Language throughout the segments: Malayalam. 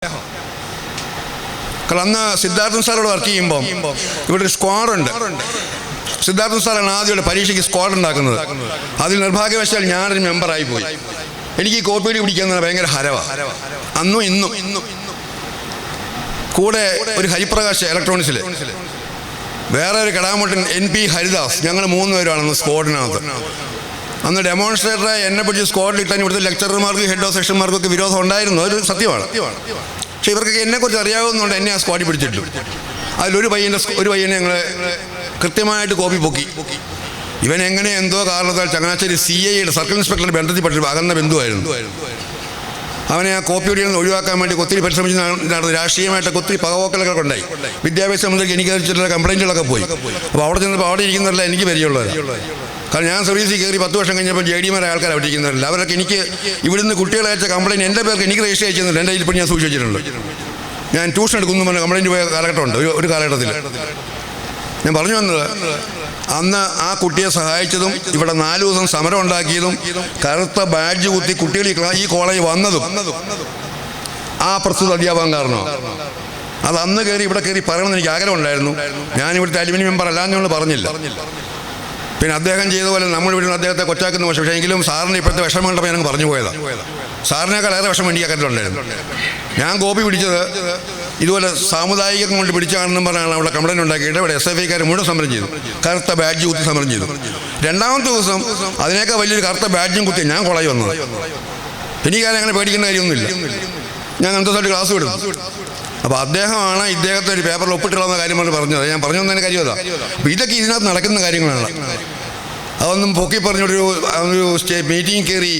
കാരണം അന്ന് സിദ്ധാർത്ഥൻ സാറോട് വർക്ക് ചെയ്യുമ്പം ഇവിടെ ഒരു സ്ക്വാഡുണ്ട്. സിദ്ധാർത്ഥൻ സാറാണ് ആദ്യമായിട്ട് പരീക്ഷയ്ക്ക് സ്ക്വാഡ് ഉണ്ടാക്കുന്നത്. അതിൽ നിർഭാഗ്യവശാൽ ഞാനൊരു മെമ്പറായി പോയി. എനിക്ക് ഈ കോപ്പിയടി പിടിക്കുന്നത് ഭയങ്കര ഹരവാണ്. അന്നും ഇന്നും കൂടെ ഒരു ഹരിപ്രകാശ് ഇലക്ട്രോണിക്സിൽ വേറെ ഒരു കടാമുട്ടൻ NP ഹരിദാസ്, ഞങ്ങൾ 3 പേരാണ് സ്ക്വാഡിനകത്ത്. അന്ന് ഡെമോൺസ്ട്രേറ്ററായി എന്നെ പിടിച്ച് സ്ക്വാഡിൽ ഇട്ടാൻ ഇവിടുത്തെ ലെക്ചറർമാർക്ക് ഹെഡ് ഓഫ് സെക്ഷന്മാർക്കൊക്കെ വിരോധം ഉണ്ടായിരുന്നു. ഒരു സത്യമാണ്. പക്ഷേ ഇവർക്കൊക്കെ എന്നെക്കുറിച്ച് അറിയാവുന്നതുകൊണ്ട് എന്നെ ആ സ്ക്വാഡിൽ പിടിച്ചിട്ടു. അതിലൊരു പയ്യനെ ഞങ്ങൾ കൃത്യമായിട്ട് കോപ്പി പൊക്കി. ഇവൻ എങ്ങനെ എന്തോ കാരണത്താൽ ചങ്ങനാശ്ശേരി CIയുടെ സർക്കിൾ ഇൻസ്പെക്ടറുടെ ബന്ധത്തിൽ പെട്ടു അകന്ന ബന്ധുവായിരുന്നു. അവനെ ആ കോപ്പിയുടെ നിന്ന് ഒഴിവാക്കാൻ വേണ്ടി ഒത്തിരി പരിശ്രമിച്ച് നടന്നു. രാഷ്ട്രീയമായിട്ടൊക്കെ ഒത്തിരി പകപോക്കലൊക്കെ ഉണ്ടായി. വിദ്യാഭ്യാസ മന്ത്രിക്ക് എനിക്ക് ചില കംപ്ലൈൻറ്റുകളൊക്കെ പോയി. അപ്പോൾ അവിടെ ചെന്നപ്പോൾ അവിടെ ഇരിക്കുന്നവരല്ല എനിക്ക് പരിചയമുള്ളവരാണ്. കാരണം ഞാൻ സർവീസിൽ കയറി 10 വർഷം കഴിഞ്ഞപ്പോൾ JD-മാരെ ആൾക്കാർ അവിടെ ഇരിക്കുന്നവരല്ല. അവരൊക്കെ എനിക്ക് ഇവിടുന്ന് കുട്ടികളെ അയച്ച കംപ്ലൈൻറ്റ് എൻ്റെ പേർക്ക് എനിക്ക് രജിസ്റ്റർ അയച്ചിരുന്നുണ്ട്. എൻ്റെ ഇപ്പോൾ ഞാൻ സൂക്ഷിച്ചിട്ടുണ്ട്. ഞാൻ ട്യൂഷൻ എടുക്കുന്നു പറഞ്ഞ കംപ്ലൈൻറ്റ് പോയ കാലഘട്ടമുണ്ട്. ഒരു കാലഘട്ടത്തിൽ ഞാൻ പറഞ്ഞു വന്നത്, അന്ന് ആ കുട്ടിയെ സഹായിച്ചതും ഇവിടെ 4 ദിവസം സമരം ഉണ്ടാക്കിയതും കറുത്ത ബാഡ്ജ് കുത്തി കുട്ടികൾ ഈ കോളേജ് വന്നതും ആ പ്രസ്തുത അധ്യാപകം കാരണമാണ്. അത് അന്ന് ഇവിടെ കയറി പറയണമെന്ന് എനിക്ക് ആഗ്രഹം ഉണ്ടായിരുന്നു. ഞാനിവിടുത്തെ അലുമിനിയം മെമ്പർ അല്ലാന്ന് നമ്മൾ പറഞ്ഞില്ല. പിന്നെ അദ്ദേഹം ചെയ്ത പോലെ നമ്മൾ ഇവിടുന്ന് അദ്ദേഹത്തെ കൊച്ചാക്കുന്ന മോശം. പക്ഷേ എങ്കിലും സാറിന് ഇപ്പോഴത്തെ വിഷമം കണ്ടപ്പോൾ ഞാൻ പറഞ്ഞു പോയതാണ്. സാറിനേക്കാൾ ഏറെ വിഷമം എനിക്ക് അക്കറ്റിലുണ്ടായിരുന്നു. ഞാൻ കോപ്പി പിടിച്ചത് ഇതുപോലെ സാമുദായികം കൊണ്ട് പിടിച്ചാണെന്നും പറഞ്ഞാണ് അവിടെ കംപ്ലൈൻറ്റ് ഉണ്ടാക്കിയിട്ട് ഇവിടെ SFIക്കാർ മുഴുവൻ സമരം ചെയ്തു. കറുത്ത ബാഡ്ജ് കുത്തി സമരം ചെയ്തു. രണ്ടാമത്തെ ദിവസം അതിനേക്കാൾ വലിയൊരു കറുത്ത ബാഡ്ജും കുത്തി ഞാൻ കോളേജ് വന്നത്. എനിക്കാരും അങ്ങനെ പേടിക്കേണ്ട കാര്യമൊന്നുമില്ല. ഞാൻ അന്തസ്സായിട്ട് ക്ലാസ് വിടും. അപ്പോൾ അദ്ദേഹമാണ് ഇദ്ദേഹത്തെ ഒരു പേപ്പറിൽ ഒപ്പിട്ടുള്ള കാര്യം പറഞ്ഞത്. ഞാൻ പറഞ്ഞു തന്നതിന് കാര്യം അതാ. അപ്പോൾ ഇതൊക്കെ ഇതിനകത്ത് നടക്കുന്ന കാര്യങ്ങളാണ്. അതൊന്നും പൊക്കി പറഞ്ഞൊരു മീറ്റിംഗ് കയറി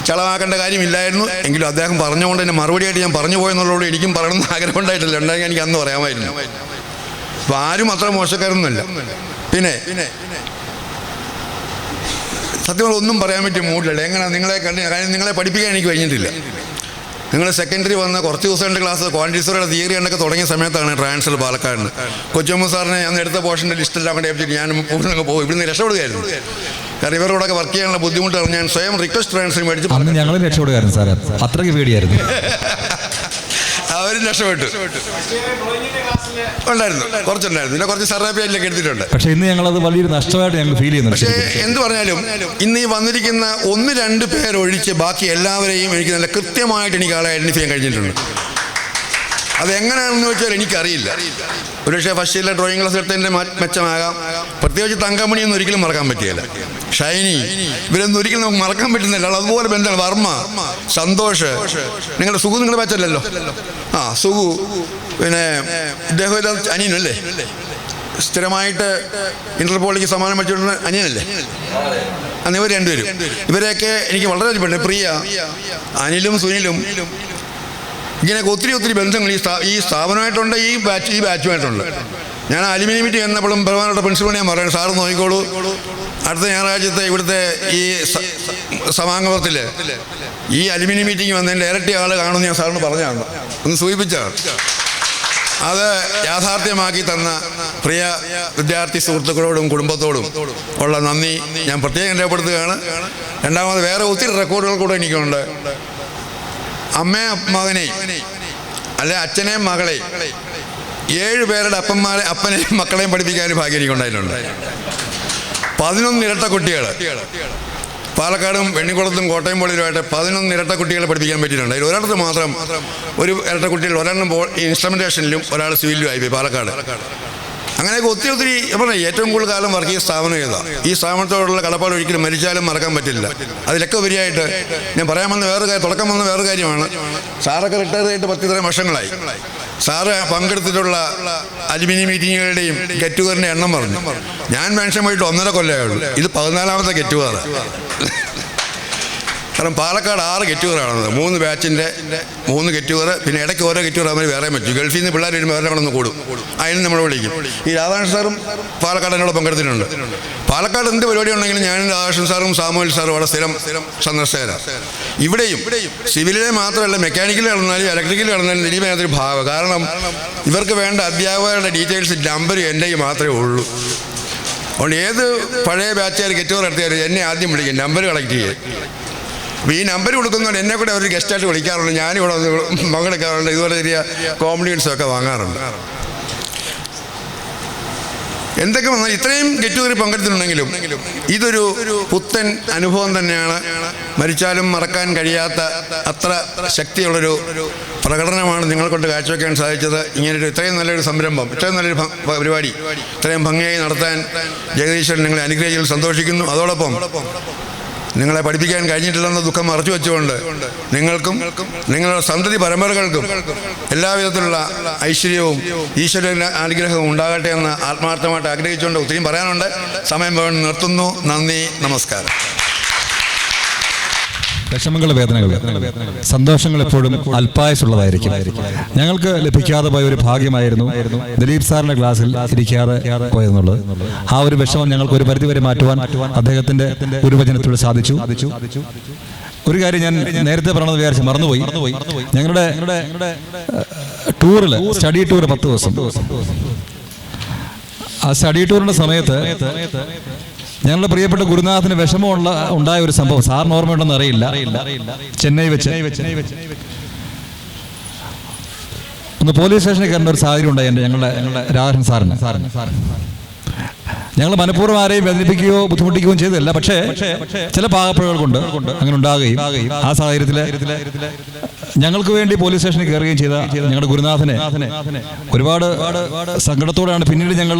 ചളമാക്കേണ്ട കാര്യമില്ലായിരുന്നു. എങ്കിലും അദ്ദേഹം പറഞ്ഞുകൊണ്ട് തന്നെ മറുപടിയായിട്ട് ഞാൻ പറഞ്ഞു പോയെന്നുള്ളതോട് എനിക്കും പറയണമെന്ന് ആഗ്രഹം ഉണ്ടായിട്ടില്ല. ഉണ്ടായെങ്കിൽ എനിക്ക് അന്ന് പറയാമായിരുന്നു. അപ്പോൾ ആരും അത്ര മോശക്കാരൊന്നുമല്ല. പിന്നെ സത്യങ്ങൾ ഒന്നും പറയാൻ പറ്റിയ മൂഡിലല്ല. എങ്ങനെ നിങ്ങളെ പഠിപ്പിക്കാൻ എനിക്ക് കഴിഞ്ഞിട്ടില്ല. നിങ്ങൾ സെക്കൻഡറി വന്ന കുറച്ച് ദിവസം ക്ലാസ് ക്വാണ്ടിറ്റീസുകളുടെ തിയറി കണ്ടൊക്കെ തുടങ്ങിയ സമയത്താണ് ട്രാൻസ്ഫർ പാലക്കാടിന്. കൊച്ചമ്മ സാറിനെ അന്ന് എടുത്ത പോർഷൻ്റെ ലിസ്റ്റെല്ലാം കൊണ്ട് ഏൽപ്പിച്ചിട്ട് ഞാൻ പൂർണ്ണങ്ങ് പോകും. ഇവിടുന്ന് രക്ഷപ്പെടുകയായിരുന്നു. കാരണം ഇവരോടൊക്കെ വർക്ക് ചെയ്യാനുള്ള ബുദ്ധിമുട്ടാണ്. ഞാൻ സ്വയം റിക്വസ്റ്റ് ട്രാൻസ്ഫർ മേടിച്ച് ഞങ്ങൾ രക്ഷപ്പെടുകയായിരുന്നു സാർ. അത്രയ്ക്ക് പേടിയായിരുന്നു. അവരും രക്ഷപ്പെട്ടു ഉണ്ടായിരുന്നു. കുറച്ചുണ്ടായിരുന്നു. പിന്നെ കുറച്ച് സർവേപ്പിലൊക്കെ എടുത്തിട്ടുണ്ട്. പക്ഷേ ഇന്ന് ഞങ്ങളത് വലിയൊരു നഷ്ടമായിട്ട് ഞങ്ങൾ ഫീൽ ചെയ്യുന്നു. പക്ഷേ എന്ത് പറഞ്ഞാലും ഇന്ന് ഈ വന്നിരിക്കുന്ന 1-2 പേരൊഴിച്ച് ബാക്കി എല്ലാവരെയും എനിക്ക് നല്ല കൃത്യമായിട്ട് എനിക്ക് ആളെ ഐഡൻറ്റിഫൈ ചെയ്യാൻ കഴിഞ്ഞിട്ടുണ്ട്. അതെങ്ങനെയാണെന്ന് വെച്ചാൽ എനിക്കറിയില്ല. ഒരുപക്ഷെ ഫസ്റ്റ് ഇയറിലെ ഡ്രോയിങ് ക്ലാസ് എടുത്തതിൻ്റെ മെച്ചമാകാം. പ്രത്യേകിച്ച് തങ്കമണിയൊന്നും ഒരിക്കലും മറക്കാൻ പറ്റിയല്ല. ഷൈനി, ഇവരൊന്നും ഒരിക്കലും നമുക്ക് മറക്കാൻ പറ്റുന്നില്ല. അതുപോലെ ബന്ധമാണ്. വർമ്മ, സന്തോഷ്, നിങ്ങളുടെ സുഖു നിങ്ങളുടെ പറ്റല്ലല്ലോ. സുഖു, പിന്നെ ഇദ്ദേഹം അനിയനല്ലേ, സ്ഥിരമായിട്ട് ഇന്റർപോളിക്ക് സമ്മാനം വെച്ചിട്ടുണ്ട് അനിയനല്ലേ. അന്ന് ഇവർ 2 പേരും ഇവരെയൊക്കെ എനിക്ക് വളരെ ഇഷ്ടപ്പെട്ടു. പ്രിയ, അനിലും സുനിലും ഇങ്ങനെയൊക്കെ ഒത്തിരി ബന്ധങ്ങൾ ഈ സ്ഥാപനമായിട്ടുണ്ട്, ഈ ബാച്ചുമായിട്ടുണ്ട്. ഞാൻ അലുമിനിയം മീറ്റിംഗ് എന്നപ്പോഴും ബഹുമാനപ്പെട്ട പ്രിൻസിപ്പൾ ഞാൻ പറയുന്നത്, സാറ് നോക്കിക്കോളൂ, അടുത്ത ഞായറാഴ്ചത്തെ ഇവിടുത്തെ ഈ സമാഗമത്തിൽ ഈ അലുമിനിയം മീറ്റിംഗ് വന്നതിൻ്റെ ഇരട്ടി ആൾ കാണുമെന്ന് ഞാൻ സാറിന് പറഞ്ഞതാണ്. ഒന്ന് സൂചിപ്പിച്ചാണ്. അത് യാഥാർത്ഥ്യമാക്കി തന്ന പ്രിയ വിദ്യാർത്ഥി സുഹൃത്തുക്കളോടും കുടുംബത്തോടും ഉള്ള നന്ദി ഞാൻ പ്രത്യേകം രേഖപ്പെടുത്തുകയാണ്. രണ്ടാമത് വേറെ ഒത്തിരി റെക്കോർഡുകൾ കൂടെ എനിക്കുണ്ട്. അമ്മയും മകനെയും അല്ലെ അച്ഛനെയും മകളെയും 7 പേരുടെ അപ്പനെയും മക്കളെയും പഠിപ്പിക്കാനും ഭാഗ്യം എനിക്കുണ്ടായിട്ടുണ്ട്. 11 ഇരട്ട കുട്ടികൾ പാലക്കാടും വെണ്ണിക്കുളത്തും കോട്ടയം പോളിലുമായിട്ട് 11 ഇരട്ട കുട്ടികളെ പഠിപ്പിക്കാൻ പറ്റിയിട്ടുണ്ട്. അതിൽ ഒരിടത്ത് മാത്രം ഒരു ഇരട്ട കുട്ടികൾ, ഒരെണ്ണം ഇൻസ്ട്രുമെൻറ്റേഷനിലും ഒരാൾ സിവിലിലും ആയിപ്പോയി പാലക്കാട്. അങ്ങനെയൊക്കെ ഒത്തിരി ഏറ്റവും കൂടുതൽ കാലം വർക്ക് ചെയ്ത സ്ഥാപനം ഏതാണ്. ഈ സ്ഥാപനത്തോടുള്ള കടപ്പാട് ഒരിക്കലും മരിച്ചാലും മറക്കാൻ പറ്റില്ല. അതിലൊക്കെ ഉപരിയായിട്ട് ഞാൻ പറയാൻ വന്ന തുടക്കം വന്ന വേറെ കാര്യമാണ്. സാറൊക്കെ റിട്ടയർ ചെയ്തിട്ട് 10 വർഷങ്ങളായി. സാറ് പങ്കെടുത്തിട്ടുള്ള അലുമിനിയം മീറ്റിങ്ങുകളുടെയും ഗെറ്റ് ടുഗറിൻ്റെ എണ്ണം പറഞ്ഞു. ഞാൻ മെൻഷൻ പോയിട്ട് 1.5 കൊല്ലമേ ഉള്ളൂ. ഇത് 14ാമത്തെ ഗെറ്റ് ടുഗറാണ്. കാരണം പാലക്കാട് 6 ഗെറ്റ് ടുഗറാണത്. 3 ബാച്ചിൻ്റെ 3 ഗെറ്റ് ടുഗർ, പിന്നെ ഇടയ്ക്ക് ഓരോ ഗെറ്റ് ടുഗർ അവർ വേറെ പറ്റും. ഗൾഫിൽ നിന്ന് പിള്ളേർ വരുമ്പോൾ അവരെ അവിടെ നിന്ന് കൂടും. അതിന് നമ്മൾ വിളിക്കും. ഈ രാധാകൃഷ്ണൻ സാറും പാലക്കാട് എന്നോട് പങ്കെടുത്തിട്ടുണ്ട്. പാലക്കാട് എന്ത് പരിപാടി ഉണ്ടെങ്കിലും ഞാനും രാധാകൃഷ്ണൻ സാറും സാമുവൽ സാറും അവിടെ സ്ഥിരം സന്ദർശകരാണ്. ഇവിടെയും സിവിലിലെ മാത്രമല്ല, മെക്കാനിക്കൽ നടന്നാലും ഇലക്ട്രിക്കൽ നടന്നാലും ദിലീപിനകത്തൊരു ഭാഗം. കാരണം ഇവർക്ക് വേണ്ട അധ്യാപകരുടെ ഡീറ്റെയിൽസ് നമ്പർ എൻ്റെ മാത്രമേ ഉള്ളൂ. അതുകൊണ്ട് ഏത് പഴയ ബാച്ചുകാർ ഗെറ്റ് ടുഗർ നടത്തിയാലും എന്നെ ആദ്യം വിളിക്കും, നമ്പർ കളക്ട് ചെയ്യും. അപ്പോൾ ഈ നമ്പർ കൊടുക്കുന്നതുകൊണ്ട് എന്നെ കൂടെ അവർ ഗസ്റ്റായിട്ട് വിളിക്കാറുണ്ട്, ഞാനിവിടെ പങ്കെടുക്കാറുണ്ട്, ഇതുപോലെ ചെറിയ കോമഡീൻസൊക്കെ വാങ്ങാറുണ്ട്. എന്തൊക്കെ വന്നാൽ ഇത്രയും ഗെറ്റ് ടുഗദറിൽ പങ്കെടുത്തിട്ടുണ്ടെങ്കിലും ഇതൊരു പുത്തൻ അനുഭവം തന്നെയാണ്. മരിച്ചാലും മറക്കാൻ കഴിയാത്ത അത്ര ശക്തിയുള്ളൊരു പ്രകടനമാണ് നിങ്ങളെ കൊണ്ട് കാഴ്ചവെക്കാൻ സാധിച്ചത്. ഇങ്ങനൊരു ഇത്രയും നല്ലൊരു സംരംഭം, ഇത്രയും നല്ലൊരു പരിപാടി ഇത്രയും ഭംഗിയായി നടത്താൻ ജഗദീശ്വരൻ നിങ്ങളെ അനുഗ്രഹിച്ചതിൽ സന്തോഷിക്കുന്നു. അതോടൊപ്പം നിങ്ങളെ പഠിപ്പിക്കാൻ കഴിഞ്ഞിട്ടില്ലെന്ന ദുഃഖം മറച്ചു വെച്ചുകൊണ്ട് നിങ്ങൾക്കും നിങ്ങളുടെ സന്തതി പരമ്പരകൾക്കും എല്ലാവിധത്തിലുള്ള ഐശ്വര്യവും ഈശ്വര അനുഗ്രഹവും ഉണ്ടാകട്ടെ എന്ന് ആത്മാർത്ഥമായിട്ട് ആഗ്രഹിച്ചുകൊണ്ട് ഒത്തിരി പറയാനുണ്ട്. സമയം വേണം നിർത്തുന്നു. നന്ദി, നമസ്കാരം. വിഷമങ്ങൾ, വേദനകൾ, സന്തോഷങ്ങൾ എപ്പോഴും അല്പായുസുള്ളതായിരിക്കും. ഞങ്ങൾക്ക് ലഭിക്കാതെ പോയ ഒരു ഭാഗ്യമായിരുന്നു ദിലീപ് സാറിന്റെ ക്ലാസ്സിൽ ഇരിക്കാതെ പോയെന്നുള്ളത്. ആ ഒരു വിഷമം ഞങ്ങൾക്ക് ഒരു പരിധിവരെ മാറ്റുവാൻ അദ്ദേഹത്തിന്റെ ഗുരുവചനത്തിലൂടെ സാധിച്ചു. ഒരു കാര്യം ഞാൻ നേരത്തെ പറയണമെന്ന് വിചാരിച്ചു, മറന്നുപോയി. ഞങ്ങളുടെ ടൂറിൽ, സ്റ്റഡി ടൂർ 10 ദിവസം, ആ സ്റ്റഡി ടൂറിന്റെ സമയത്ത് ഞങ്ങളുടെ പ്രിയപ്പെട്ട ഗുരുനാഥന് വിഷമം ഉണ്ടായ ഒരു സംഭവം സാറിന് ഓർമ്മയുണ്ടെന്ന് അറിയില്ല. ചെന്നൈ വെച്ച് ഒന്ന് പോലീസ് സ്റ്റേഷനിൽ കയറേണ്ട ഒരു സാഹചര്യം ഉണ്ടായി ഞങ്ങളുടെ രാഘവൻ സാറിന്. ഞങ്ങൾ മനഃപൂർവ്വം ആരെയും വേദനിപ്പിക്കുകയോ ബുദ്ധിമുട്ടിക്കുകയോ ചെയ്തതല്ല. പക്ഷേ ചില പാകപ്പിഴകൾ കൊണ്ട് അങ്ങനെ ഉണ്ടാകുകയും ആ സാഹചര്യത്തിൽ ഞങ്ങൾക്ക് വേണ്ടി പോലീസ് സ്റ്റേഷനിൽ കയറുകയും ചെയ്ത ഞങ്ങളുടെ ഗുരുനാഥനെ ഒരുപാട് സങ്കടത്തോടെയാണ് പിന്നീട്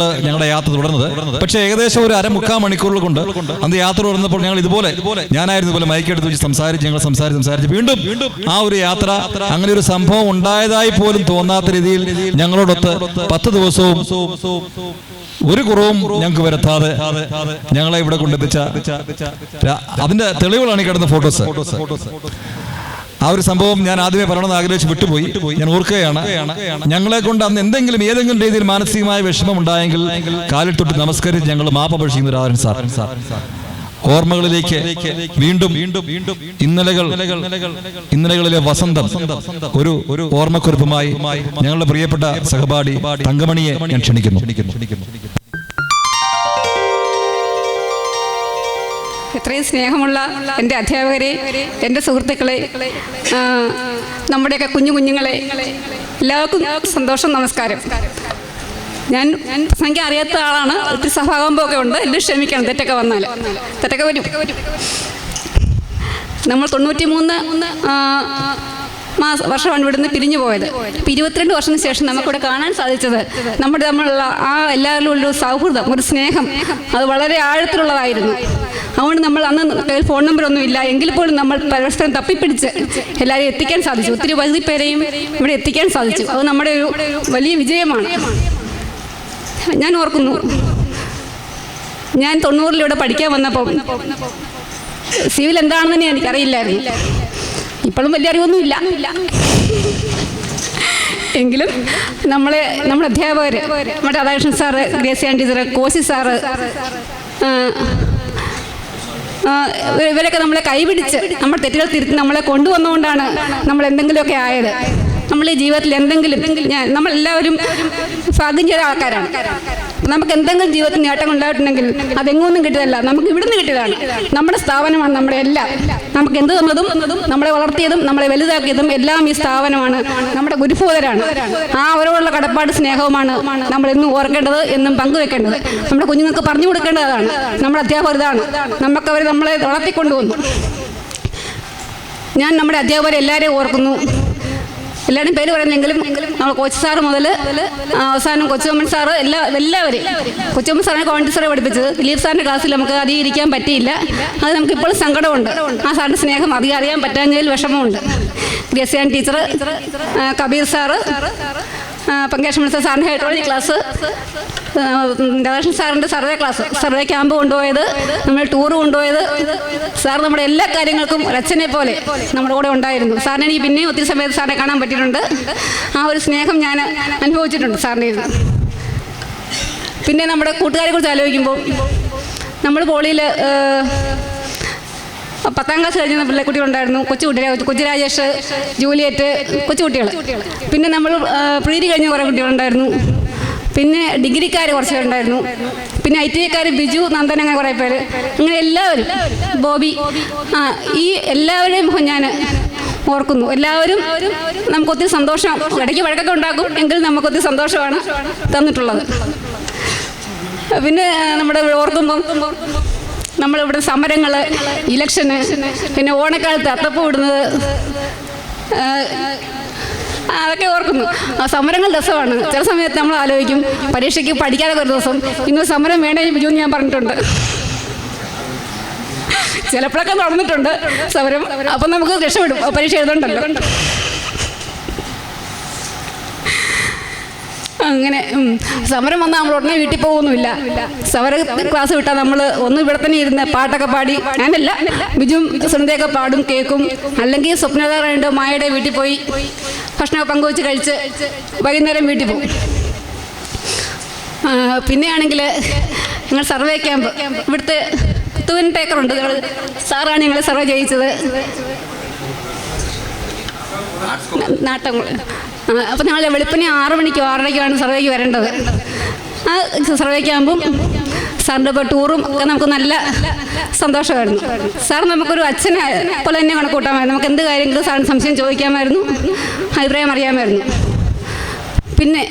ഞങ്ങളുടെ യാത്ര തുടർന്നത്. പക്ഷേ ഏകദേശം ഒരു 3/4 മണിക്കൂറുകൾ കൊണ്ട് അന്ന് യാത്ര തുടർന്നപ്പോൾ ഞങ്ങൾ ഇതുപോലെ ഞാനായിരുന്നു ഇതുപോലെ മൈക്കെടുത്ത് വെച്ച് സംസാരിച്ച് വീണ്ടും ആ ഒരു യാത്ര അങ്ങനെ ഒരു സംഭവം ഉണ്ടായതായി പോലും തോന്നാത്ത രീതിയിൽ ഞങ്ങളോടൊത്ത് 10 ദിവസവും ഒരു കുറവും ഞങ്ങൾക്ക് വരുത്താതെ ഞങ്ങളെ ഇവിടെ കൊണ്ടെത്തിച്ച അതിന്റെ തെളിവുകളാണ് ഈ കിടന്ന ഫോട്ടോസ്. ആ ഒരു സംഭവം ഞാൻ ആദ്യമേ പറയണമെന്ന് ആഗ്രഹിച്ച് വിട്ടുപോയി. ഞാൻ ഓർക്കുകയാണ്, ഞങ്ങളെ കൊണ്ട് അന്ന് ഏതെങ്കിലും രീതിയിൽ മാനസികമായ വിഷമം ഉണ്ടായെങ്കിൽ കാലിൽ തൊട്ട് നമസ്കരിച്ച് ഞങ്ങൾ മാപ്പ് അപേക്ഷിക്കുന്ന രാഘവൻ സാർ. ഓർമ്മകളിലേക്ക് വീണ്ടും ഇന്നലകളിലെ വസന്തം ഒരു ഓർമ്മക്കുറിപ്പുമായി ഞങ്ങളുടെ പ്രിയപ്പെട്ട സഹപാഠി തങ്കമണിയെ ഞാൻ ക്ഷണിക്കുന്നു. എത്രയും സ്നേഹമുള്ള എൻ്റെ അധ്യാപകരെ, എൻ്റെ സുഹൃത്തുക്കളെ, നമ്മുടെയൊക്കെ കുഞ്ഞുങ്ങളെ, എല്ലാവർക്കും സന്തോഷം, നമസ്കാരം. ഞാൻ സംഖ്യ അറിയാത്ത ആളാണ്, ഒത്തിരി സഭാകമ്പമൊക്കെ ഉണ്ട്, എല്ലാം ക്ഷമിക്കണം, തെറ്റൊക്കെ വരും. നമ്മൾ 93 വർഷമാണ് ഇവിടുന്ന് പിരിഞ്ഞു പോയത്. 22 വർഷത്തിന് ശേഷം നമുക്കിവിടെ കാണാൻ സാധിച്ചത് നമ്മളുള്ള ആ എല്ലാവരിലും ഒരു സൗഹൃദം, ഒരു സ്നേഹം, അത് വളരെ ആഴത്തിലുള്ളതായിരുന്നു. അതുകൊണ്ട് നമ്മൾ അന്ന് കയ്യിൽ ഫോൺ നമ്പറൊന്നും ഇല്ല എങ്കിൽ പോലും നമ്മൾ പരസ്പരം തപ്പിപ്പിടിച്ച് എല്ലാവരെയും എത്തിക്കാൻ സാധിച്ചു. ഒത്തിരി പകുതി പേരെയും ഇവിടെ എത്തിക്കാൻ സാധിച്ചു. അത് നമ്മുടെ ഒരു വലിയ വിജയമാണ്. ഞാൻ ഓർക്കുന്നു, ഞാൻ 90-ൽ ഇവിടെ പഠിക്കാൻ വന്നപ്പോൾ സിവിൽ എന്താണെന്ന് തന്നെ എനിക്കറിയില്ലായിരുന്നു. ഇപ്പോഴും വലിയ അറിവൊന്നുമില്ല. എങ്കിലും നമ്മുടെ അധ്യാപകർ, നമ്മുടെ രാധാകൃഷ്ണൻ സാറ്, ഗ്രേസിയാൻ ടീച്ചർ, കോശി സാറ്, ഇവരൊക്കെ നമ്മളെ കൈപിടിച്ച് നമ്മുടെ തെറ്റുകൾ തിരുത്തി നമ്മളെ കൊണ്ടുവന്നുകൊണ്ടാണ് നമ്മൾ എന്തെങ്കിലുമൊക്കെ ആയത്. നമ്മൾ ഈ ജീവിതത്തിൽ എന്തെങ്കിലും നമ്മളെല്ലാവരും ഭാഗ്യം ചെയ്ത ആൾക്കാരാണ്. നമുക്ക് എന്തെങ്കിലും ജീവിതത്തിൽ നേട്ടം ഉണ്ടായിട്ടുണ്ടെങ്കിൽ അതെങ്ങൊന്നും കിട്ടിയതല്ല, നമുക്ക് ഇവിടുന്ന് കിട്ടിയതാണ്. നമ്മുടെ സ്ഥാപനമാണ് നമ്മുടെ എല്ലാം. നമുക്ക് എന്ത് തന്നതും നമ്മളെ വളർത്തിയതും നമ്മളെ വലുതാക്കിയതും എല്ലാം ഈ സ്ഥാപനമാണ്, നമ്മുടെ ഗുരുഭൂതരാണ്. ആ അവരോടുള്ള കടപ്പാട് സ്നേഹവുമാണ് നമ്മളെന്നും ഓർക്കേണ്ടത്, എന്നും പങ്കുവെക്കേണ്ടത്. നമ്മുടെ കുഞ്ഞുങ്ങൾക്ക് പറഞ്ഞു കൊടുക്കേണ്ടതാണ്. നമ്മുടെ അധ്യാപകർ ഇതാണ്, നമുക്കവർ നമ്മളെ വളർത്തിക്കൊണ്ടുവന്നു. ഞാൻ നമ്മുടെ അധ്യാപകരെ എല്ലാവരെയും ഓർക്കുന്നു. എല്ലാവരും പേര് പറയുന്നെങ്കിലും നമ്മൾ കോച്ച് സാറ് മുതൽ അവസാനം കൊച്ചുമ്മൻ സാറ് എല്ലാവരും. കൊച്ചുമ്മൻ സാറിനെ കോൺഗ്രസ് സാറെ പഠിപ്പിച്ചത്. ദിലീപ് സാറിൻ്റെ ക്ലാസ്സിൽ നമുക്ക് അധികം ഇരിക്കാൻ പറ്റിയില്ല. അത് നമുക്കിപ്പോഴും സങ്കടമുണ്ട്. ആ സാറിൻ്റെ സ്നേഹം അധികം അറിയാൻ പറ്റാഞ്ഞതിൽ വിഷമമുണ്ട്. ഗ്രേസിയാൻ ടീച്ചർ, കബീർ സാറ്, പങ്കേഷ് മിസ്റ്റർ സാറിൻ്റെ ഹൈഡ്രോളജി ക്ലാസ്, രാധാകൃഷ്ണൻ സാറിൻ്റെ സർവേ ക്യാമ്പ് കൊണ്ടുപോയത്, നമ്മൾ ടൂർ കൊണ്ടുപോയത്, സാർ നമ്മുടെ എല്ലാ കാര്യങ്ങൾക്കും ഒരച്ഛനെ പോലെ നമ്മുടെ കൂടെ ഉണ്ടായിരുന്നു. സാറിനെ എനിക്ക് പിന്നെയും ഒത്തിരി സമയത്ത് സാറിനെ കാണാൻ പറ്റിയിട്ടുണ്ട്. ആ ഒരു സ്നേഹം ഞാൻ അനുഭവിച്ചിട്ടുണ്ട് സാറിൻ്റെ ഇത്. പിന്നെ നമ്മുടെ കൂട്ടുകാരെ കുറിച്ച് ആലോചിക്കുമ്പോൾ നമ്മൾ പോളിയിൽ 10ാം ക്ലാസ് കഴിഞ്ഞ പിള്ളേക്കുട്ടികളുണ്ടായിരുന്നു. കൊച്ചു രാജേഷ്, ജൂലിയറ്റ്, കൊച്ചുകുട്ടികൾ. പിന്നെ നമ്മൾ പ്രീതി കഴിഞ്ഞ കുറേ കുട്ടികളുണ്ടായിരുന്നു. പിന്നെ ഡിഗ്രിക്കാർ കുറച്ച് പേരുണ്ടായിരുന്നു, പിന്നെ ITIക്കാർ ബിജു, നന്ദൻ, അങ്ങനെ കുറേ പേര്, അങ്ങനെ എല്ലാവരും, ബോബി, ഈ എല്ലാവരെയും ഞാൻ ഓർക്കുന്നു. എല്ലാവരും നമുക്കൊത്തിരി സന്തോഷം, ഇടയ്ക്ക് വഴക്കൊക്കെ ഉണ്ടാക്കും, എങ്കിലും നമുക്കൊത്തിരി സന്തോഷമാണ് തന്നിട്ടുള്ളത്. പിന്നെ നമ്മുടെ ഓർക്കുമ്പം നമ്മളിവിടെ സമരങ്ങൾ, ഇലക്ഷന്, പിന്നെ ഓണക്കാലത്ത് അത്തപ്പൂ ഇടുന്നത്, അതൊക്കെ ഓർക്കുന്നു. ആ സമരങ്ങൾ രസമാണ്. ചില സമയത്ത് നമ്മൾ ആലോചിക്കും, പരീക്ഷയ്ക്ക് പഠിക്കാതെ ഒരു ദിവസം ഇന്ന് സമരം വേണേ ബിജു ഞാൻ പറഞ്ഞിട്ടുണ്ട്. ചിലപ്പോഴൊക്കെ നടന്നിട്ടുണ്ട് സമരം. അപ്പം നമുക്ക് രക്ഷപ്പെടും, പരീക്ഷ എഴുതണ്ടല്ലോ. അങ്ങനെ സമരം വന്നാൽ നമ്മൾ ഉടനെ വീട്ടിൽ പോകുന്നില്ല. സമര ക്ലാസ് വിട്ടാൽ നമ്മൾ ഒന്ന് ഇവിടെ തന്നെ ഇരുന്ന് പാട്ടൊക്കെ പാടി, ഞാനല്ല ബിജുവും സുനന്ദയൊക്കെ പാടും, കേൾക്കും. അല്ലെങ്കിൽ സ്വപ്നധാരുണ്ട് മായയുടെ വീട്ടിൽ പോയി ഭക്ഷണമൊക്കെ പങ്കുവെച്ച് കഴിച്ച് വൈകുന്നേരം വീട്ടിൽ പോകും. പിന്നെയാണെങ്കിൽ ഞങ്ങൾ സർവേ ക്യാമ്പ്, ഇവിടുത്തെ 2 ഏക്കറുണ്ട്, സാറാണ് ഞങ്ങളെ സർവേ ചെയ്യിച്ചത്. നാട്ടം. അപ്പം ഞങ്ങൾ വെളുപ്പിനെ 6 മണിക്കോ 6:30ക്കാണ് സർവേക്ക് വരേണ്ടത്. ആ സർവേ ക്യാമ്പും സാറിൻ്റെ ഇപ്പോൾ ടൂറും ഒക്കെ നമുക്ക് നല്ല സന്തോഷമായിരുന്നു. സാർ നമുക്കൊരു അച്ഛനെ പോലെ തന്നെ കണക്കൂട്ടാമായിരുന്നു. നമുക്ക് എന്ത് കാര്യങ്ങളും സാറിന് സംശയം ചോദിക്കാമായിരുന്നു, അഭിപ്രായം അറിയാമായിരുന്നു. പിന്നെ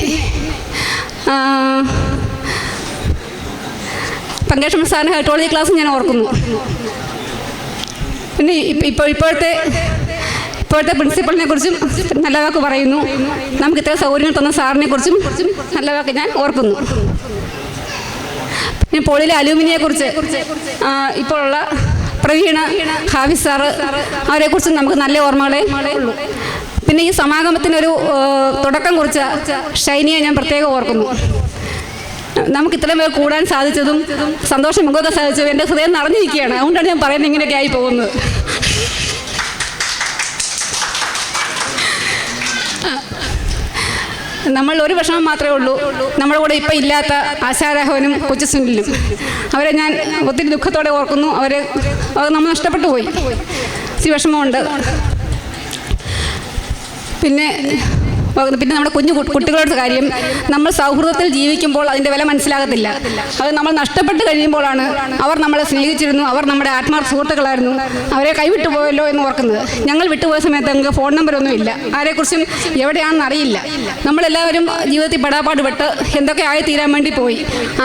പങ്കേഷ് സാറിൻ്റെ ഹൈഡ്രോളജി ക്ലാസ് ഞാൻ ഓർക്കുന്നു. പിന്നെ ഇപ്പോഴത്തെ പ്രിൻസിപ്പളിനെ കുറിച്ചും നല്ല വാക്ക് പറയുന്നു. നമുക്ക് ഇത്ര സൗകര്യങ്ങൾ തന്ന സാറിനെ കുറിച്ചും നല്ല വാക്ക് ഞാൻ ഓർക്കുന്നു. പിന്നെ പോളിയിലെ അലൂമിനിയെക്കുറിച്ച് ഇപ്പോഴുള്ള പ്രവീണ, ഹാഫിസ് സാറ്, അവരെക്കുറിച്ചും നമുക്ക് നല്ല ഓർമ്മകളെ ഉള്ളൂ. പിന്നെ ഈ സമാഗമത്തിനൊരു തുടക്കം കുറിച്ച ഷൈനിയെ ഞാൻ പ്രത്യേകം ഓർക്കുന്നു. നമുക്ക് ഇത്രയും പേർ കൂടാൻ സാധിച്ചതും സന്തോഷം മുഖമൊക്കെ സാധിച്ചതും എൻ്റെ ഹൃദയം നിറഞ്ഞിരിക്കുകയാണ്. അതുകൊണ്ടാണ് ഞാൻ പറയുന്നത് ഇങ്ങനെയൊക്കെ ആയി പോകുന്നത്. നമ്മൾ ഒരു വിഷമം മാത്രമേ ഉള്ളൂ, നമ്മുടെ കൂടെ ഇപ്പം ഇല്ലാത്ത ആശാരാഘവനും കൊച്ചു സുനിലും. അവരെ ഞാൻ ഒത്തിരി ദുഃഖത്തോടെ ഓർക്കുന്നു. അവർ നമ്മൾ നഷ്ടപ്പെട്ടു പോയി, ഇച്ചിരി വിഷമമുണ്ട്. പിന്നെ നമ്മുടെ കുട്ടികളുടെ കാര്യം, നമ്മൾ സൗഹൃദത്തിൽ ജീവിക്കുമ്പോൾ അതിൻ്റെ വില മനസ്സിലാകത്തില്ല. അത് നമ്മൾ നഷ്ടപ്പെട്ട് കഴിയുമ്പോഴാണ് അവർ നമ്മളെ സ്നേഹിച്ചിരുന്നു, അവർ നമ്മുടെ ആത്മാർത്ഥ സുഹൃത്തുക്കളായിരുന്നു, അവരെ കൈവിട്ടു പോയല്ലോ എന്ന് ഓർക്കുന്നത്. ഞങ്ങൾ വിട്ടുപോയ സമയത്ത് ഞങ്ങൾക്ക് ഫോൺ നമ്പരൊന്നും ഇല്ല, ആരെക്കുറിച്ചും എവിടെയാണെന്ന് അറിയില്ല. നമ്മളെല്ലാവരും ജീവിതത്തിൽ പെടാപ്പാട് പെട്ട് എന്തൊക്കെ ആയി തീരാൻ വേണ്ടി പോയി,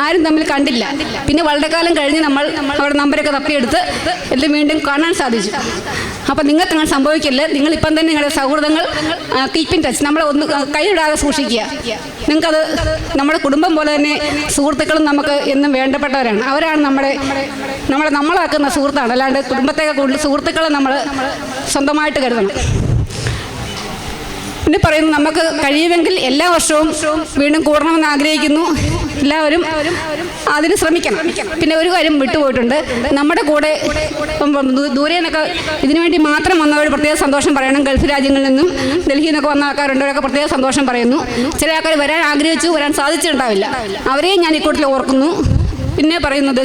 ആരും തമ്മിൽ കണ്ടില്ല. പിന്നെ വളരെ കാലം കഴിഞ്ഞ് നമ്മൾ അവരുടെ നമ്പരൊക്കെ തപ്പിയെടുത്ത് എല്ലാം വീണ്ടും കാണാൻ സാധിച്ചു. അപ്പം നിങ്ങൾക്ക് അങ്ങനെ സംഭവിക്കില്ല. നിങ്ങളിപ്പം തന്നെ നിങ്ങളുടെ സൗഹൃദങ്ങൾ കീപ്പ് ഇൻ ടച്ച്, നമ്മളെ ഒന്ന് കൈയിടാതെ സൂക്ഷിക്കുക. നിങ്ങൾക്കത് നമ്മുടെ കുടുംബം പോലെ തന്നെ സുഹൃത്തുക്കളും നമുക്ക് എന്നും വേണ്ടപ്പെട്ടവരാണ്. അവരാണ് നമ്മളാക്കുന്ന സുഹൃത്താണ്. അല്ലാണ്ട് കുടുംബത്തേക്ക് കൂടുതൽ സുഹൃത്തുക്കളെ നമ്മൾ സ്വന്തമായിട്ട് കരുതണം. പിന്നെ പറയുന്നു, നമുക്ക് കഴിയുമെങ്കിൽ എല്ലാ വർഷവും വീണ്ടും കൂടണമെന്ന് ആഗ്രഹിക്കുന്നു. എല്ലാവരും അതിന് ശ്രമിക്കണം. പിന്നെ ഒരു കാര്യം വിട്ടുപോയിട്ടുണ്ട്, നമ്മുടെ കൂടെ ദൂരെ നിന്നൊക്കെ ഇതിനു വേണ്ടി മാത്രം വന്നവർ പ്രത്യേക സന്തോഷം പറയണം. ഗൾഫ് രാജ്യങ്ങളിൽ നിന്നും ഡൽഹിയിൽ നിന്നൊക്കെ വന്ന ആൾക്കാരുണ്ട്, അവരൊക്കെ പ്രത്യേക സന്തോഷം പറയുന്നു. ചില ആൾക്കാർ വരാൻ ആഗ്രഹിച്ചു, വരാൻ സാധിച്ചിട്ടുണ്ടാവില്ല, അവരെയും ഞാൻ ഇക്കൂട്ടത്തിൽ ഓർക്കുന്നു. പിന്നെ പറയുന്നത്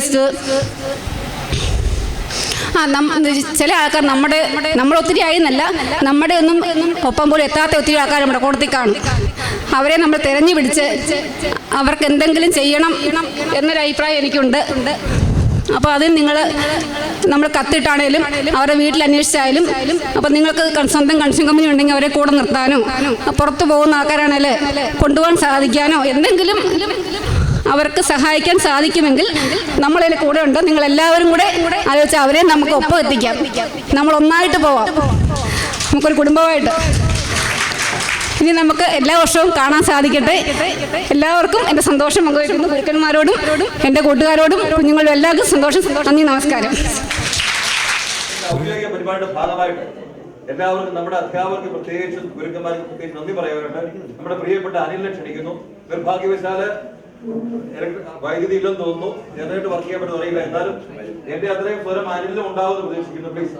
ചില ആൾക്കാർ നമ്മളൊത്തിരി ആയിരുന്നല്ല, നമ്മുടെ ഒന്നും ഒപ്പം പോലും എത്താത്ത ഒത്തിരി ആൾക്കാർ നമ്മുടെ കൂട്ടത്തിൽ കാണും. അവരെ നമ്മൾ തിരഞ്ഞു പിടിച്ച് അവർക്ക് എന്തെങ്കിലും ചെയ്യണം എന്നൊരു അഭിപ്രായം എനിക്കുണ്ട്. അപ്പോൾ അതിന് നമ്മൾ കത്തിട്ടാണേലും അവരുടെ വീട്ടിൽ അന്വേഷിച്ചായാലും, അപ്പോൾ നിങ്ങൾക്ക് സ്വന്തം കൺസ്യൂം കമ്പനി ഉണ്ടെങ്കിൽ അവരെ കൂടെ നിർത്താനോ, പുറത്തു പോകുന്ന ആൾക്കാരാണേൽ കൊണ്ടുപോകാൻ സാധിക്കാനോ, എന്തെങ്കിലും അവർക്ക് സഹായിക്കാൻ സാധിക്കുമെങ്കിൽ നമ്മളതിൽ കൂടെ ഉണ്ട്. നിങ്ങളെല്ലാവരും കൂടെ ആലോചിച്ചാൽ അവരെ നമുക്ക് ഒപ്പം എത്തിക്കാം. നമ്മൾ ഒന്നായിട്ട് പോവാം, നമുക്കൊരു കുടുംബമായിട്ട്. ഇനി നമുക്ക് എല്ലാ വർഷവും കാണാൻ സാധിക്കട്ടെ. എല്ലാവർക്കും എൻ്റെ സന്തോഷം പങ്കുവയ്ക്കുന്നു. ഗുരുക്കന്മാരോടും എൻ്റെ കൂട്ടുകാരോടും കുഞ്ഞുങ്ങളും എല്ലാവർക്കും സന്തോഷം. നന്ദി, നമസ്കാരം. എല്ലാവർക്കും, നമ്മുടെ അധ്യാപകർക്ക് പ്രത്യേകിച്ചും ഗുരുക്കന്മാർക്ക് പ്രത്യേകിച്ച് നന്ദി പറയാറുണ്ട്. നമ്മുടെ പ്രിയപ്പെട്ട അനിലിനെ ക്ഷണിക്കുന്നു. നിർഭാഗ്യവശാല് വൈദ്യുതി ഇല്ലെന്ന് തോന്നുന്നു, ജനറേറ്റ് വർക്ക് ചെയ്യാൻ പറ്റുന്ന അറിയില്ല. എന്നാലും എന്റെ അത്രയും സ്വരം അനിലും ഉണ്ടാവുമെന്ന് പ്രതീക്ഷിക്കുന്നു. പ്ലീസ്.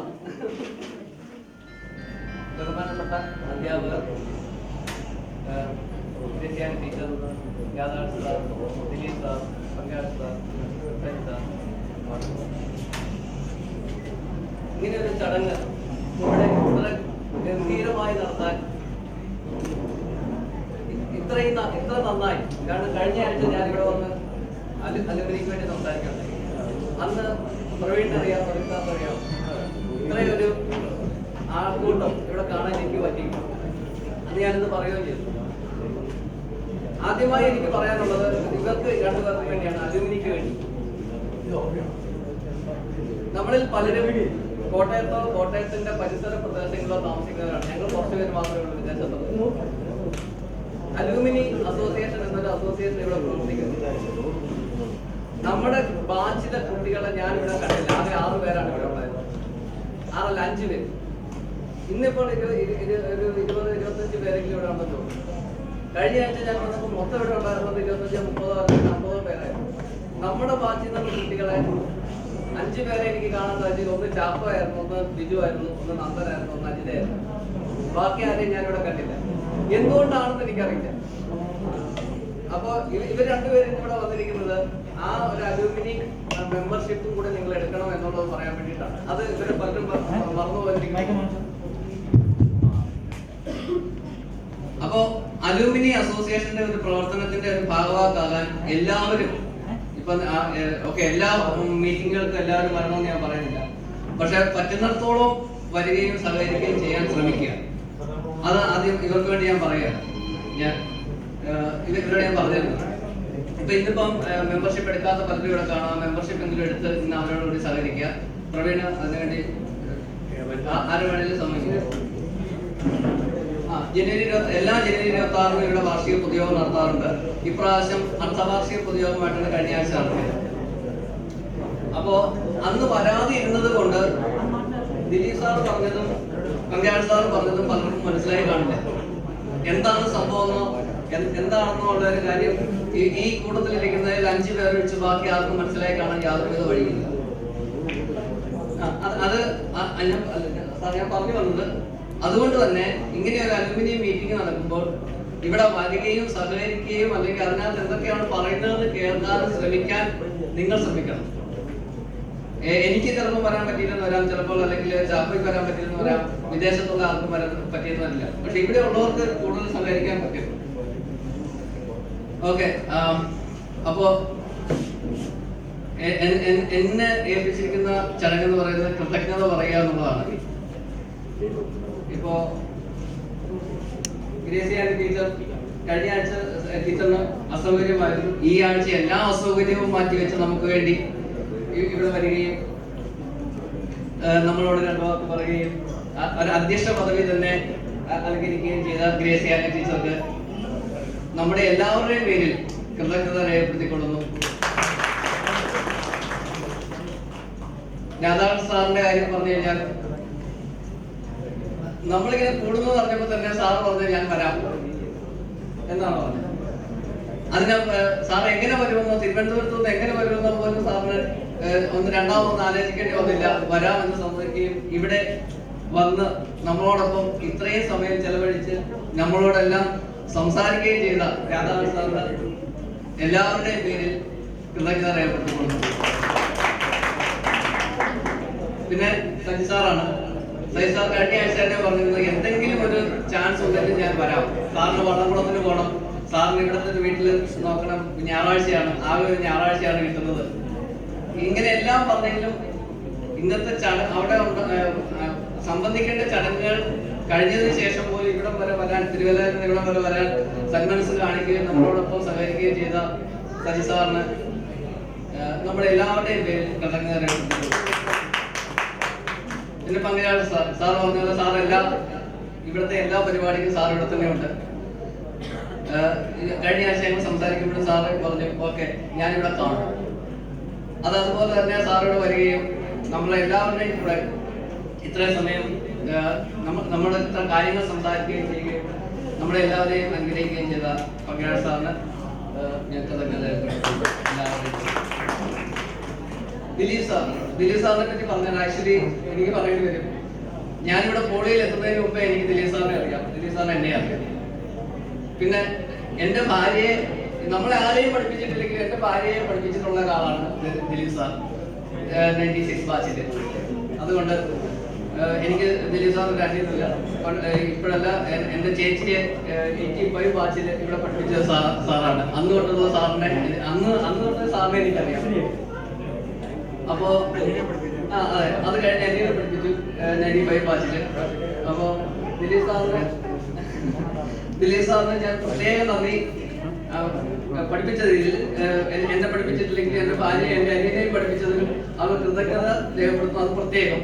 ബഹുമാനപ്പെട്ട അധ്യാപകർ, വിദ്യാർത്ഥി ടീച്ചർ, യാദാർത്ഥ sir, Dileep sir, Pankaj sir, ഇങ്ങനെയൊരു ചടങ്ങ് ഇവിടെ വളരെ ഗംഭീരമായി നടത്താൻ ഇത്ര നന്നായി. കാരണം കഴിഞ്ഞ ആഴ്ച ഞാൻ ഇവിടെ വന്ന് അലുമിനിക്ക് വേണ്ടി സംസാരിക്കുന്നത് അന്ന് പ്രവീണിനെ അറിയാം, പ്രവീണിനെ അറിയാം. ഇത്രയൊരു ആൾക്കൂട്ടം ഇവിടെ കാണാൻ എനിക്ക് പറ്റി. അത് ഞാനിന്ന് പറയുകയും ചെയ്തു. ആദ്യമായി എനിക്ക് പറയാനുള്ളത് ഇവർക്ക് രണ്ടുപേർക്ക് വേണ്ടിയാണ്, അലുമിനിക്ക് വേണ്ടി. നമ്മളിൽ പലരും കോട്ടയത്തിന്റെ പരിസര പ്രദേശങ്ങളിലോ താമസിക്കുന്നവരാണ്. ഞങ്ങൾ കുറച്ച് പേര് മാത്രമേ ഉള്ളൂ വിദേശത്തുള്ളൂ. അലൂമിനി അസോസിയേഷൻ എന്നൊരു അസോസിയേഷൻ ഇവിടെ പ്രവർത്തിക്കുന്നു. നമ്മുടെ ബാച്ചിലെ കുട്ടികളെ ഞാൻ ഇവിടെ കണ്ടില്ല. ആകെ 6 പേരാണ് ഇവിടെ ഉണ്ടായത്. 6 അല്ല 5 പേര്. ഇന്നിപ്പോൾ ഒരു 20-25 പേരെങ്കിലും ഇവിടെ ഉണ്ടെന്ന് തോന്നുന്നു. കഴിഞ്ഞ ആഴ്ച ഞാൻ വന്നപ്പോൾ മൊത്തം ഇവിടെ ഉണ്ടായിരുന്നത് 25-30-50 പേരായിരുന്നു. നമ്മുടെ ബാച്ചിൽ നിന്നുള്ള കുട്ടികളെ 5 പേരെ എനിക്ക് കാണാൻ സാധിച്ചത്. ഒന്ന് ചാപ്പയായിരുന്നു, ഒന്ന് ബിജു ആയിരുന്നു, ഒന്ന് നന്ദനായിരുന്നു, ഒന്ന് അജിതായിരുന്നു. ബാക്കി ആരെയും ഞാനിവിടെ കണ്ടില്ല. എന്തുകൊണ്ടാണെന്ന് എനിക്കറിയില്ല. അപ്പോൾ ഇവർ രണ്ടുപേരും ഇവിടെ വന്നിരിക്കുന്നത് ആ ഒരു അലൂമിനി മെമ്പർഷിപ്പും കൂടെ നിങ്ങൾ എടുക്കണം എന്നുള്ളത് പറയാൻ വേണ്ടിയിട്ടാണ്. അത് ഇവര് പലരും മറന്നു പോയിരിക്കുന്നു. അപ്പോ അലൂമിനി അസോസിയേഷന്റെ ഒരു പ്രവർത്തനത്തിന്റെ ഒരു ഭാഗമാകാൻ എല്ലാവരും ഇപ്പൊ എല്ലാ മീറ്റിങ്ങുകൾക്കും എല്ലാവരും വരണമെന്ന് ഞാൻ പറയുന്നില്ല. പക്ഷെ പറ്റുന്നിടത്തോളം വരികയും സഹകരിക്കുകയും ചെയ്യാൻ ശ്രമിക്കുക. അത് ആദ്യം ഇവർക്ക് വേണ്ടി ഞാൻ പറയുകയാണ്. ഇവരോട് ഞാൻ പറഞ്ഞിരുന്നു. ഇപ്പൊ ഇന്നിപ്പം മെമ്പർഷിപ്പ് എടുക്കാത്ത പലരും ഇവിടെ കാണാം. മെമ്പർഷിപ്പ് എങ്കിലും എടുത്ത് ഇന്ന് അവരോട് കൂടി സഹകരിക്കുക. പ്രവീണ് അതിനുവേണ്ടി ആരും വേണമെങ്കിലും സമ്മതിക്കുക. എല്ലാ ജനുവരി 26 ഇവിടെ വാർഷിക പൊതുയോഗം നടത്താറുണ്ട്. ഇപ്രാവശ്യം അർദ്ധവാർഷിക പൊതുയോഗമായിട്ടാണ് കഴിഞ്ഞ ആഴ്ച നടത്തിയത്. അപ്പോ അന്ന് പരാതി ഇരുന്നത് കൊണ്ട് ദിലീപ് സാർ പറഞ്ഞതും പങ്കാളി സാർ പറഞ്ഞതും പലർക്കും മനസ്സിലായി കാണില്ല. എന്താണ് സംഭവമെന്നോ എന്താണെന്നോ ഉള്ള ഒരു കാര്യം ഈ കൂട്ടത്തിലിരിക്കുന്നതിൽ 5 പേർ വെച്ച് ബാക്കി ആർക്കും മനസ്സിലായി കാണാൻ യാതൊരുവിധ വഴിയില്ല. അത് ഞാൻ പറഞ്ഞു വന്നത് അതുകൊണ്ട് തന്നെ ഇങ്ങനെ ഒരു അലുമിനിയം മീറ്റിംഗ് നടക്കുമ്പോൾ ഇവിടെ വരികയും സഹകരിക്കുകയും അല്ലെങ്കിൽ അതിനകത്ത് എന്തൊക്കെയാണ് പറയുന്നതെന്ന് കേൾക്കാൻ ശ്രമിക്കാൻ നിങ്ങൾ ശ്രമിക്കണം. എനിക്ക് ചിലപ്പോൾ വരാൻ പറ്റിയില്ലെന്ന് വരാം, ചിലപ്പോൾ അല്ലെങ്കിൽ ചാപ്പയ്ക്ക് വരാൻ പറ്റില്ലെന്ന് വരാം, വിദേശത്തുള്ള ആർക്കും വരാൻ പറ്റിയെന്ന് വരില്ല. പക്ഷെ ഇവിടെ ഉള്ളവർക്ക് കൂടുതൽ സഹകരിക്കാൻ പറ്റും. ഓക്കെ, അപ്പോ എന്നെ ഏൽപ്പിച്ചിരിക്കുന്ന ചടങ്ങെന്ന് പറയുന്നത് കൃതജ്ഞത പറയുക എന്നുള്ളതാണ്. ഇപ്പോ ഗ്രേസിയാനി ടീച്ചർ കഴിഞ്ഞ ആഴ്ച ടീച്ചറിന് അസൗകര്യമായിരുന്നു. ഈ ആഴ്ച എല്ലാ അസൗകര്യവും മാറ്റിവെച്ച് നമുക്ക് വേണ്ടി ഇവിടെ വരികയും നമ്മളോട് 2 വാക്ക് പറയുകയും ഒരു അധ്യക്ഷ പദവി തന്നെ അലങ്കരിക്കുകയും ചെയ്ത ഗ്രേസിയാനി ടീച്ചർക്ക് നമ്മുടെ എല്ലാവരുടെയും പേരിൽ കൃതജ്ഞത രേഖപ്പെടുത്തിക്കൊള്ളുന്നു. രാധാകൃഷ്ണൻ സാറിന്റെ കാര്യം പറഞ്ഞു കഴിഞ്ഞാൽ നമ്മളിങ്ങനെ കൂടുന്നത് പറഞ്ഞപ്പോ തന്നെ സാറ് പറഞ്ഞു ഞാൻ വരാം എന്നാണ് പറഞ്ഞത്. അതിന് സാർ എങ്ങനെ വരുമെന്നോ തിരുവനന്തപുരത്ത് നിന്ന് എങ്ങനെ വരുമെന്നോ പോലും സാറിന് രണ്ടാമതൊന്നും ആലോചിക്കേണ്ടി വന്നില്ല. വരാമെന്ന് സമ്മതിക്കുകയും ഇവിടെ വന്ന് നമ്മളോടൊപ്പം ഇത്രയും സമയം ചെലവഴിച്ച് നമ്മളോടെല്ലാം സംസാരിക്കുകയും ചെയ്ത രാധാകൃഷ്ണൻ സാറിന് എല്ലാവരുടെയും പേരിൽ കൃതജ്ഞത രേഖപ്പെടുത്തിക്കൊള്ളുന്നു. പിന്നെ സജി സാറാണ്. സജി സാർ കഴിഞ്ഞ ആഴ്ച തന്നെ പറഞ്ഞിരുന്നത് എന്തെങ്കിലും ഒരു ചാൻസ് ഉണ്ടെങ്കിൽ ഞാൻ വരാം. സാറിന് വള്ളംകുളത്തിന് പോകണം, സാറിന് ഇവിടുത്തെ വീട്ടിൽ നോക്കണം, ഞായറാഴ്ചയാണ്, ആകെ ഒരു ഞായറാഴ്ചയാണ് കിട്ടുന്നത്. ഇങ്ങനെ എല്ലാം പറഞ്ഞെങ്കിലും ഇന്നത്തെ അവിടെ സംബന്ധിക്കേണ്ട ചടങ്ങുകൾ കഴിഞ്ഞതിന് ശേഷം പോലും ഇവിടം വരെ വരാൻ, തിരുവല്ലയിൽ നിന്ന് ഇവിടം വരെ വരാൻ സന്മനസ് കാണിക്കുകയും നമ്മളോടൊപ്പം സഹകരിക്കുകയും ചെയ്ത സജി സാറിന് നമ്മുടെ എല്ലാവരുടെയും പേരിൽ കൃതജ്ഞത രേഖപ്പെടുത്തുന്നു. പിന്നെ പങ്കാളി സാർ പറഞ്ഞത് സാർ ഇവിടുത്തെ എല്ലാ പരിപാടിക്കും സാർ ഇവിടെ തന്നെ ഉണ്ട്. കഴിഞ്ഞ ആഴ്ച ഞങ്ങൾ സംസാരിക്കുമ്പോഴും സാറ് പറഞ്ഞു ഓക്കെ ഞാനിവിടെ കാണും. അതുപോലെ തന്നെ സാറിവിടെ വരികയും നമ്മളെല്ലാവരുടെയും കൂടെ ഇത്രയും സമയം നമ്മൾ ഇത്ര കാര്യങ്ങൾ സംസാരിക്കുകയും ചെയ്യുകയും നമ്മളെല്ലാവരെയും അനുഗ്രഹിക്കുകയും ചെയ്ത പങ്കാളി സാറിന് ഞാൻ കൃതജ്ഞത ദിലീപ് സാറിനെ പറ്റി പറഞ്ഞാൽ ആക്ച്വലി എനിക്ക് പറയേണ്ടി വരും. ഞാനിവിടെ പോളിയിൽ എത്തുന്നതിന് മുമ്പേ എനിക്ക് ദിലീപ് സാറിനെ അറിയാം, ദിലീപ് സാറിനെ എന്നെ അറിയാം. പിന്നെ എന്റെ ഭാര്യയെ നമ്മളെ ആരെയും പഠിപ്പിച്ചിട്ടില്ലെങ്കിൽ എന്റെ ഭാര്യയെ പഠിപ്പിച്ചിട്ടുള്ള ഒരാളാണ് ദിലീപ് സാർ 96 ബാച്ചില്. അതുകൊണ്ട് എനിക്ക് ദിലീപ് സാറിന് അന്യമില്ല. ഇപ്പോഴല്ല, എൻ്റെ ചേച്ചിയെ 85 ബാച്ചിൽ ഇവിടെ പഠിപ്പിച്ച സാറാണ്. അന്ന് തൊട്ടുള്ള സാറിനെ തൊട്ട് സാറിനെ എനിക്കറിയാം. അപ്പോ അതെ, അത് കഴിഞ്ഞ് എന്നെ പഠിപ്പിച്ചു 95 ബാച്ചില്. അപ്പോ ദിലീപ് സാറിന് ഞാൻ പ്രത്യേകം നന്ദി. പഠിപ്പിച്ച രീതിയിൽ എന്നെ പഠിപ്പിച്ചിട്ടില്ലെങ്കിൽ എൻ്റെ ഭാര്യ എൻ്റെ അനിയനെയും പഠിപ്പിച്ചതിലും അവർ കൃതജ്ഞത രേഖപ്പെടുത്തുന്നു. അത് പ്രത്യേകം.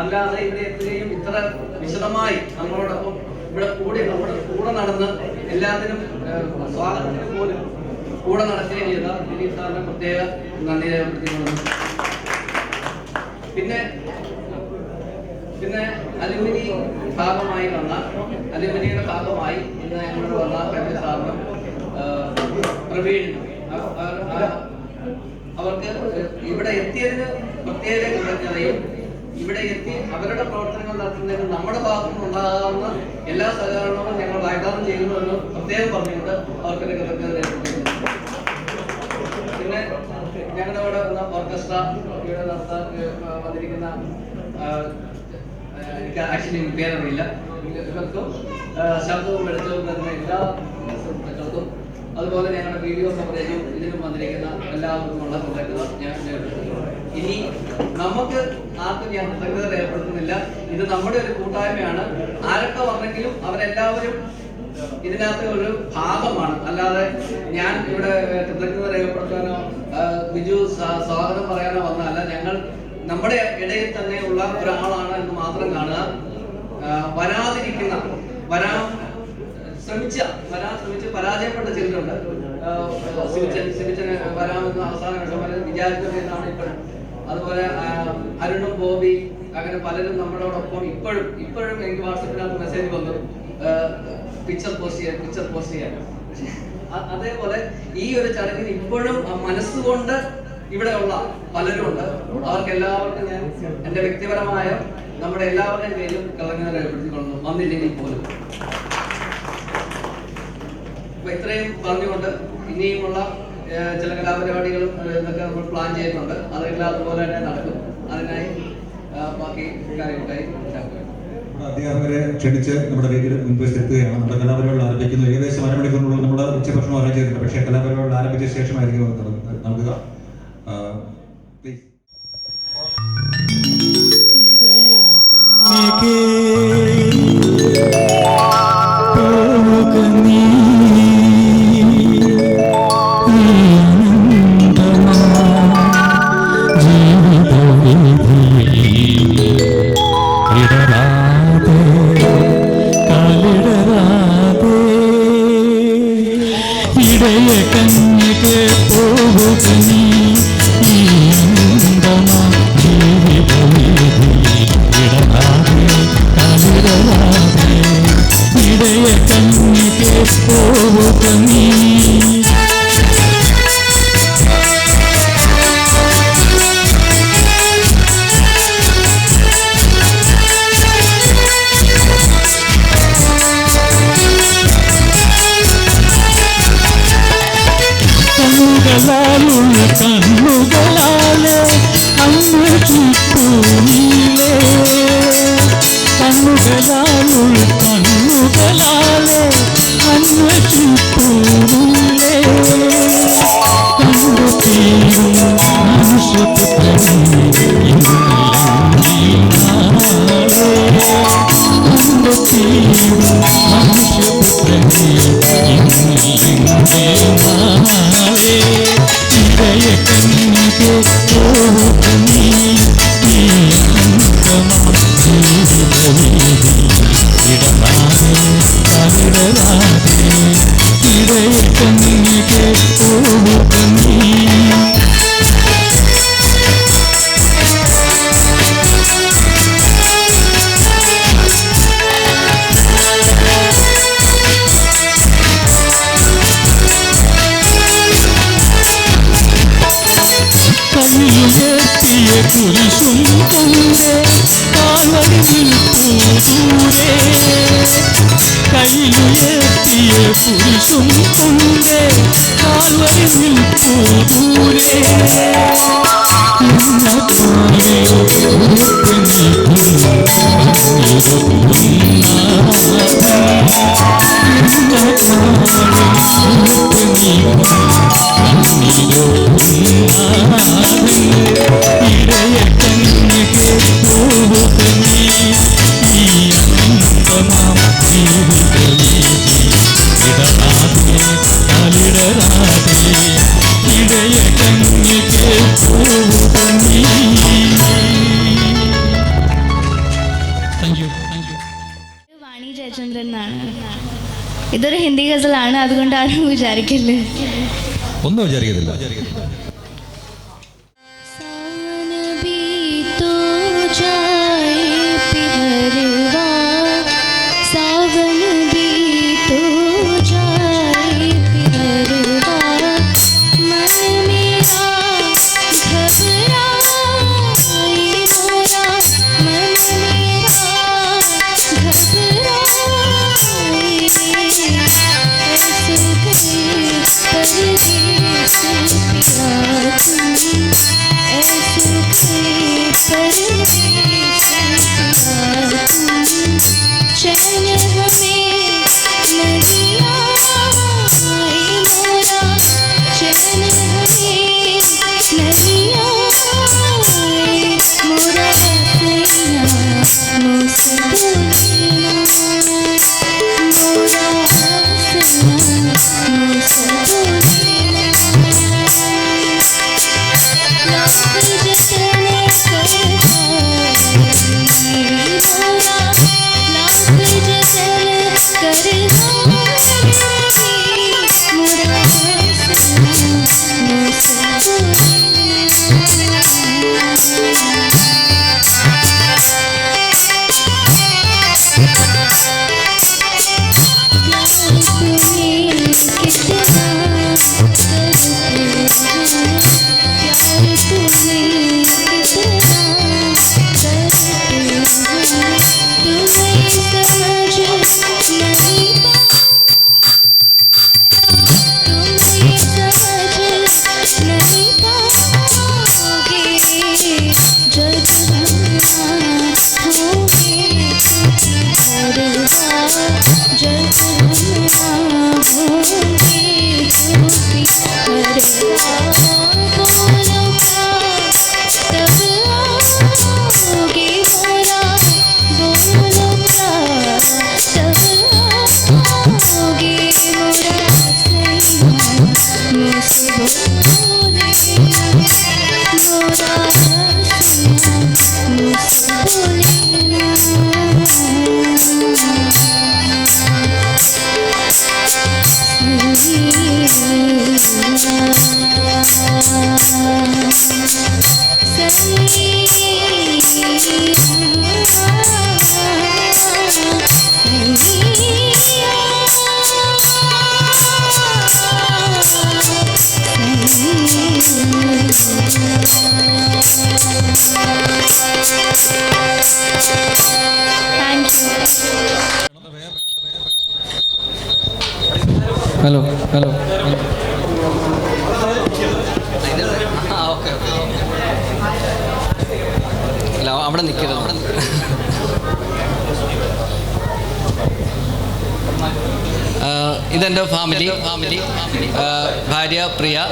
അല്ലാതെ ഇവിടെ എത്തുകയും ഇത്ര വിശദമായി നമ്മളോടൊപ്പം ഇവിടെ നമ്മുടെ കൂടെ നടന്ന് എല്ലാത്തിനും സ്വാഗതത്തിന് പോലും കൂടെ നടക്കുകയും ചെയ്ത ദിലീപ് സാറിന് പ്രത്യേക നന്ദി രേഖപ്പെടുത്തിക്കൊള്ളുന്നു. പിന്നെ അലുമിനി അലുമിനിയുടെ ഭാഗമായി ഇന്ന് ഞങ്ങളോട് വന്ന കവി സാറിനും പ്രവീണിനും അവർക്ക് ഇവിടെ എത്തിയതിന് പ്രത്യേക കൃതജ്ഞതയും ഇവിടെ എത്തി അവരുടെ പ്രവർത്തനങ്ങൾ നടത്തുന്നതിന് നമ്മുടെ ഭാഗത്തു നിന്നുണ്ടാകാവുന്ന എല്ലാ സഹകരണവും ഞങ്ങൾ വാഗ്ദാനം ചെയ്യുന്നുവെന്ന് പ്രത്യേകം പറഞ്ഞുകൊണ്ട് അവർക്കൊരു കൃതജ്ഞത രേഖപ്പെടുത്തുന്നു. പിന്നെ ഞങ്ങളുടെ ഇവിടെ വന്ന ഓർക്കസ്ട്ര ഇവിടെ നടത്താൻ വന്നിരിക്കുന്ന എനിക്ക് ആക്ച്വലി പേരറിയില്ല, ഇവർക്കും ശബ്ദവും വെളിച്ചവും തരുന്ന എല്ലാ സുഹൃത്തുക്കൾക്കും അതുപോലെ ഞങ്ങളുടെ വീഡിയോ കവറേജും ഇതിനും വന്നിരിക്കുന്ന എല്ലാവർക്കുമുള്ള കൃതജ്ഞത ഞാൻ രേഖപ്പെടുത്തുന്നു. ഇനി നമുക്ക് ആർക്കും ഞാൻ കൃതജ്ഞത രേഖപ്പെടുത്തുന്നില്ല. ഇത് നമ്മുടെ ഒരു കൂട്ടായ്മയാണ്. ആരൊക്കെ വന്നെങ്കിലും അവരെല്ലാവരും ഇതിനകത്ത് ഒരു ഭാഗമാണ്. അല്ലാതെ ഞാൻ ഇവിടെ കൃതജ്ഞത രേഖപ്പെടുത്താനോ ബിജു സ്വാഗതം പറയാനോ വന്നതല്ല. ഞങ്ങൾ നമ്മുടെ ഇടയിൽ തന്നെ ഉള്ള ഒരാളാണ് എന്ന് മാത്രം കാണുക. വരാൻ ശ്രമിച്ച് പരാജയപ്പെട്ട ചിലരുണ്ട്. സിമിച്ചന് വരാമെന്ന് അവസാന ഘട്ടം വരെ വിചാരിച്ചതെന്നാണ് ഇപ്പോഴും. അതുപോലെ അരുണും ബോബി അങ്ങനെ പലരും നമ്മളോടൊപ്പം ഇപ്പോഴും എനിക്ക് വാട്സപ്പിനകത്ത് മെസ്സേജ് വന്നു, പിക്ചർ പോസ്റ്റ് ചെയ്യാൻ. അതേപോലെ ഈ ഒരു ചടങ്ങിന് ഇപ്പോഴും മനസ്സുകൊണ്ട് ഇവിടെയുള്ള പലരുമുണ്ട്. അവർക്ക് എല്ലാവർക്കും ഞാൻ എൻ്റെ വ്യക്തിപരമായ നമ്മുടെ എല്ലാവരുടെയും പേരും കൃതജ്ഞത രേഖപ്പെടുത്തിക്കൊള്ളുന്നു, വന്നില്ലെങ്കിൽ പോലും. അപ്പൊ ഇത്രയും പറഞ്ഞുകൊണ്ട് ഇനിയുമുള്ള ചില കലാപരിപാടികളും ഇതൊക്കെ നമ്മൾ പ്ലാൻ ചെയ്യുന്നുണ്ട്. അതെല്ലാം അതുപോലെ തന്നെ നടക്കും. അതിനായി ബാക്കി കാര്യങ്ങൾക്കായി അധ്യാപകരെ ക്ഷണിച്ച് നമ്മുടെ വേദിയിൽ മുൻപെത്തുകയാണ്. നമ്മുടെ കലാപരിപാടികൾ ആരംഭിക്കുന്നു. ഏകദേശം അരമണിക്കൂറിനുള്ള നമ്മുടെ ഉച്ചഭക്ഷണം അറേഞ്ച് ചെയ്തിട്ടുണ്ട്. പക്ഷേ കലാപരിപാടികൾ ആരംഭിച്ച ശേഷമായിരിക്കും നൽകുക. പ്ലീസ്. കണ്ണുകളാലെ അന്ന് ചുറ്റൂലേ, കണ്ണുകളാലെ അന്ന് ചുറ്റൂലേ, കണ്ടു തീരും മനുഷ്യപുത്രനെ കണ്ടു തീരും മനുഷ്യപുത്രനെ ഇടയ കണ്ണിಗೆ ഓർമ്മി ഈ ജീവിതവേദി ഇടമാതെ കവിടരാതെ ഇടയ കണ്ണിಗೆ ഓർമ്മി കയ്യിലെത്തിയ കുരിശും കൊണ്ടേ കാൽവരി നിൽപ്പൂ ദൂരെ, കയ്യിലെത്തിയ കുരിശും കൊണ്ടേ കാൽവരി നിൽപ്പൂ ദൂരെ, എന്നെ പോലെ വാണി ജയചന്ദ്രൻ എന്നാണ്. ഇതൊരു ഹിന്ദി ഗസലാണ്, അതുകൊണ്ട് ആരും വിചാരിക്കില്ല. ഒന്നും വിചാരിക്കത്തില്ല. ഹലോ ഹലോ അല്ല അവിടെ നിൽക്കരുത്. ഇതെൻ്റെ ഫാമിലി. ഭാര്യ പ്രിയ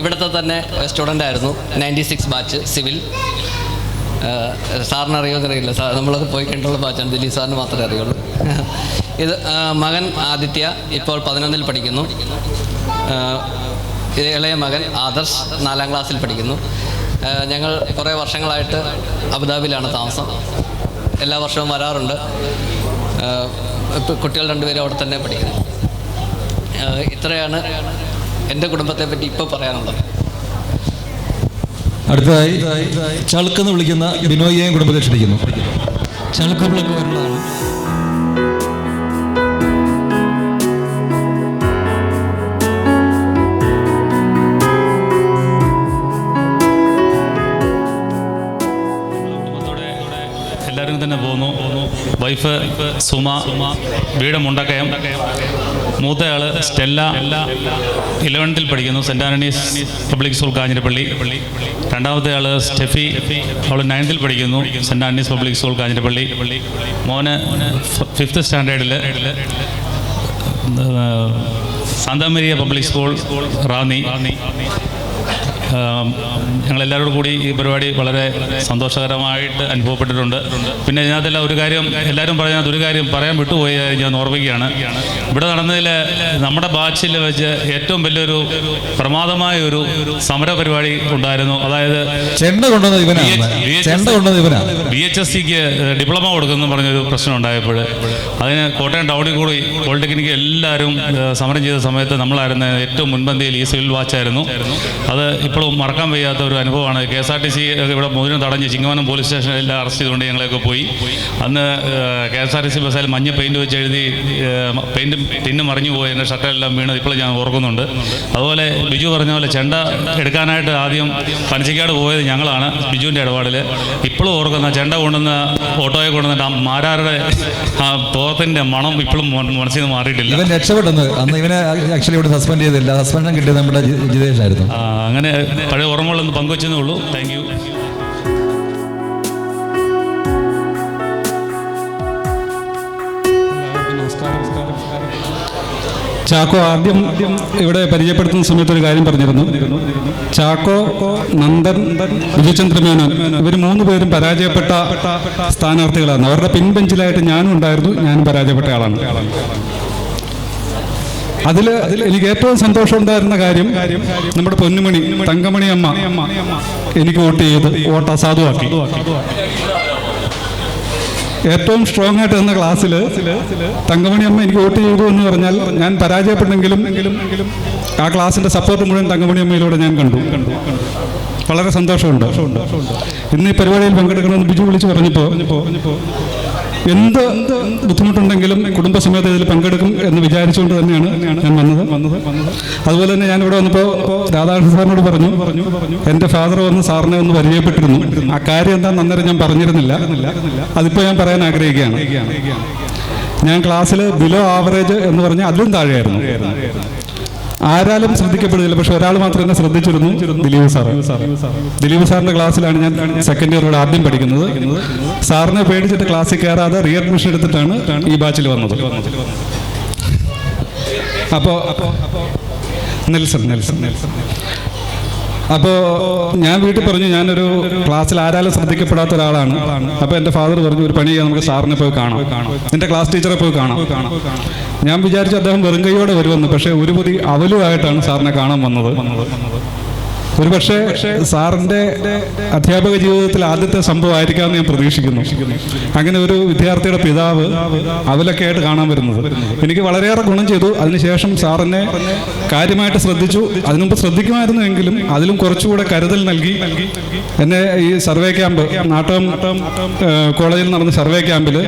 ഇവിടുത്തെ തന്നെ സ്റ്റുഡൻ്റ് ആയിരുന്നു, 96 ബാച്ച് സിവിൽ. സാറിന് അറിയുമെന്നറിയില്ല, നമ്മളൊക്കെ പോയി കണ്ടുള്ള ബാച്ചാണ്, ദിലീപ് സാറിന് മാത്രമേ അറിയുള്ളൂ. ഇത് മകൻ ആദിത്യ ഇപ്പോൾ 11ൽ പഠിക്കുന്നു. ഇളയ മകൻ ആദർശ് 4ാം ക്ലാസ്സിൽ പഠിക്കുന്നു. ഞങ്ങൾ കുറേ വർഷങ്ങളായിട്ട് അബുദാബിയിലാണ് താമസം. എല്ലാ വർഷവും വരാറുണ്ട്. കുട്ടികൾ രണ്ടുപേരും അവിടെ തന്നെ പഠിക്കുന്നു. ഇത്രയാണ് എൻ്റെ കുടുംബത്തെ പറ്റി ഇപ്പോൾ പറയാനുള്ളത്. അടുത്തതായി ചളുക്കെന്ന് വിളിക്കുന്ന ബിനോയിയെയും കുടുംബത്തെ ക്ഷണിക്കുന്നു. ചളുക്കപ്പിളൊക്കെ വരുന്നതാണ്. എല്ലാവരും തന്നെ പോകുന്നു. വൈഫ് സുമ, വീട് മുണ്ടക്കയം, മൂത്തയാൾ സ്റ്റെല്ല 11th പഠിക്കുന്നു, Saint Antony's Public School Kanjirappally. രണ്ടാമത്തെ ആൾ സ്റ്റെഫി, അവൾ 9th പഠിക്കുന്നു, Saint Antony's Public School Kanjirappally. മോന് 5th സ്റ്റാൻഡേർഡിൽ സാന്താമരിയ പബ്ലിക് സ്കൂൾ റാന്നി. ഞങ്ങളെല്ലാവരോടും കൂടി ഈ പരിപാടി വളരെ സന്തോഷകരമായിട്ട് അനുഭവപ്പെട്ടിട്ടുണ്ട്. പിന്നെ ഇതിനകത്തെല്ലാം ഒരു കാര്യം എല്ലാവരും പറഞ്ഞതിനകത്ത് ഒരു കാര്യം പറയാൻ വിട്ടുപോയി, ഞാൻ ഓർമ്മിക്കുകയാണ്. ഇവിടെ നടന്നതിൽ നമ്മുടെ ബാച്ചിൽ വെച്ച് ഏറ്റവും വലിയൊരു പ്രമാദമായ ഒരു സമര പരിപാടി ഉണ്ടായിരുന്നു. അതായത് BHSCക്ക് ഡിപ്ലോമ കൊടുക്കുമെന്ന് പറഞ്ഞൊരു പ്രശ്നം ഉണ്ടായപ്പോൾ അതിന് കോട്ടയം ടൗണിൽ കൂടി പോളിടെക്നിക്ക് എല്ലാവരും സമരം ചെയ്ത സമയത്ത് നമ്മളായിരുന്നു ഏറ്റവും മുൻപന്തിയിൽ ഈ സിവിൽ വാച്ചായിരുന്നു. അത് ഇപ്പോഴും മറക്കാൻ വയ്യാത്ത ഒരു അനുഭവമാണ്. KSRTC ഇവിടെ മോതിരം തടഞ്ഞ് ചിങ്ങവനം പോലീസ് സ്റ്റേഷനിൽ എല്ലാം അറസ്റ്റ് ചെയ്തുകൊണ്ട് ഞങ്ങളൊക്കെ പോയി. അന്ന് KSRTC ബസ്സിൽ മഞ്ഞ പെയിൻറ്റ് വെച്ച് എഴുതി പിന്നും മറിഞ്ഞു പോയി, എൻ്റെ ഷർട്ടെല്ലാം വീണ് ഇപ്പോൾ ഞാൻ ഓർക്കുന്നുണ്ട്. അതുപോലെ ബിജു പറഞ്ഞ പോലെ ചെണ്ട എടുക്കാനായിട്ട് ആദ്യം പനച്ചിക്കാട് പോയത് ഞങ്ങളാണ്, ബിജുവിൻ്റെ ഇടപാടിൽ. ഇപ്പോഴും ഓർക്കുന്ന ചെണ്ട കൊണ്ടുവന്ന ഓട്ടോയെ കൊണ്ടുവന്നിട്ട് ആ മാരാരുടെ ആ തോത്തിൻ്റെ മണം ഇപ്പോഴും മനസ്സിൽ നിന്ന് മാറിയിട്ടില്ല. ഇവൻ രക്ഷപ്പെട്ടെന്ന് അന്ന് ഇവനെ ആക്ച്വലി ഇവിടെ സസ്പെൻഡ് ചെയ്തില്ല, സസ്പെൻഷൻ കിട്ടിയത് നമ്മുടെ ജിതേഷായിരുന്നു. അങ്ങനെ പഴയ ഓർമ്മകളൊന്ന് പങ്കുവെച്ചതേ ഉള്ളൂ. Thank you. ചാക്കോ ആദ്യം ഇവിടെ പരിചയപ്പെടുത്തുന്ന സമയത്ത് ഒരു കാര്യം പറഞ്ഞിരുന്നു. ചാക്കോ, നന്ദൻ, വിജയചന്ദ്രമേനോൻ ഇവർ 3 പേരും പരാജയപ്പെട്ട സ്ഥാനാർത്ഥികളാണ്. അവരുടെ പിൻബെഞ്ചിലായിട്ട് ഞാനും ഉണ്ടായിരുന്നു, ഞാനും പരാജയപ്പെട്ട ആളാണ്. അതിൽ എനിക്ക് ഏറ്റവും സന്തോഷം ഉണ്ടായിരുന്ന കാര്യം നമ്മുടെ പൊന്നുമണി തങ്കമണി അമ്മ എനിക്ക് വോട്ട് ചെയ്ത് വോട്ട് അസാധുവാക്കി. ഏറ്റവും സ്ട്രോങ് ആയിട്ട് നിന്ന ക്ലാസ്സിൽ തങ്കമണി അമ്മ എനിക്ക് വോട്ട് ചെയ്തു എന്ന് പറഞ്ഞാൽ ഞാൻ പരാജയപ്പെട്ടെങ്കിലും ആ ക്ലാസ്സിൻ്റെ സപ്പോർട്ട് മുഴുവൻ തങ്കമണി അമ്മയിലൂടെ ഞാൻ കണ്ടു. വളരെ സന്തോഷമുണ്ട്. ഇന്ന് ഈ പരിപാടിയിൽ പങ്കെടുക്കണമെന്ന് ബിജു വിളിച്ച് പറഞ്ഞപ്പോൾ എന്ത് ബുദ്ധിമുട്ടുണ്ടെങ്കിലും കുടുംബസമേതം ഇതിൽ പങ്കെടുക്കും എന്ന് വിചാരിച്ചുകൊണ്ട് തന്നെയാണ് ഞാൻ വന്നത്. അതുപോലെ തന്നെ ഞാനിവിടെ വന്നപ്പോൾ രാധാകൃഷ്ണൻ സാറിനോട് പറഞ്ഞു എൻ്റെ ഫാദർ വന്ന് സാറിനെ ഒന്ന് പരിചയപ്പെട്ടിരുന്നു. ആ കാര്യം എന്താണെന്ന് അന്നേരം ഞാൻ പറഞ്ഞിരുന്നില്ല, അതിപ്പോൾ ഞാൻ പറയാൻ ആഗ്രഹിക്കുകയാണ്. ഞാൻ ക്ലാസ്സിൽ ബിലോ ആവറേജ് എന്ന് പറഞ്ഞാൽ അതിലും താഴെയായിരുന്നു. ആരാലും ശ്രദ്ധിക്കപ്പെടുന്നില്ല, പക്ഷെ ഒരാൾ മാത്രം എന്നെ ശ്രദ്ധിച്ചിരുന്നു, ദിലീപ് സാറ്. ദിലീപ് സാറിൻ്റെ ക്ലാസ്സിലാണ് ഞാൻ സെക്കൻഡ് ഇയർ ആദ്യം പഠിക്കുന്നത്. സാറിനെ പേടിച്ചിട്ട് ക്ലാസ്സിൽ കയറാതെ റീ അഡ്മിഷൻ എടുത്തിട്ടാണ് ഈ ബാച്ചിൽ വന്നത്. അപ്പോൾ നെൽസൺ അപ്പോൾ ഞാൻ വീട്ടിൽ പറഞ്ഞു ഞാനൊരു ക്ലാസ്സിൽ ആരാലും ശ്രദ്ധിക്കപ്പെടാത്ത ഒരാളാണ്. അപ്പോൾ എൻ്റെ ഫാദർ പറഞ്ഞു ഒരു പണി ചെയ്യാൻ നമുക്ക് സാറിനെ പോയി കാണാം, എൻ്റെ ക്ലാസ് ടീച്ചറെ പോയി കാണാം. ഞാൻ വിചാരിച്ചു അദ്ദേഹം വെറും കൈയോടെ വരുമെന്ന്, പക്ഷേ ഒരു പൊതി അവലുമായിട്ടാണ് സാറിനെ കാണാൻ വന്നത്. ഒരു പക്ഷേ സാറിൻ്റെ അധ്യാപക ജീവിതത്തിൽ ആദ്യത്തെ സംഭവമായിരിക്കാമെന്ന് ഞാൻ പ്രതീക്ഷിക്കുന്നു. അങ്ങനെ ഒരു വിദ്യാർത്ഥിയുടെ പിതാവ് അവലൊക്കെ ആയിട്ട് കാണാൻ വരുന്നത് എനിക്ക് വളരെയേറെ ഗുണം ചെയ്തു. അതിനുശേഷം സാറിനെ കാര്യമായിട്ട് ശ്രദ്ധിച്ചു. അതിനുമുമ്പ് ശ്രദ്ധിക്കുമായിരുന്നുവെങ്കിലും അതിലും കുറച്ചുകൂടെ കരുതൽ നൽകി എന്നെ ഈ സർവേ ക്യാമ്പ് നാട്ടകം കോളേജിൽ നടന്ന സർവേ ക്യാമ്പിൽ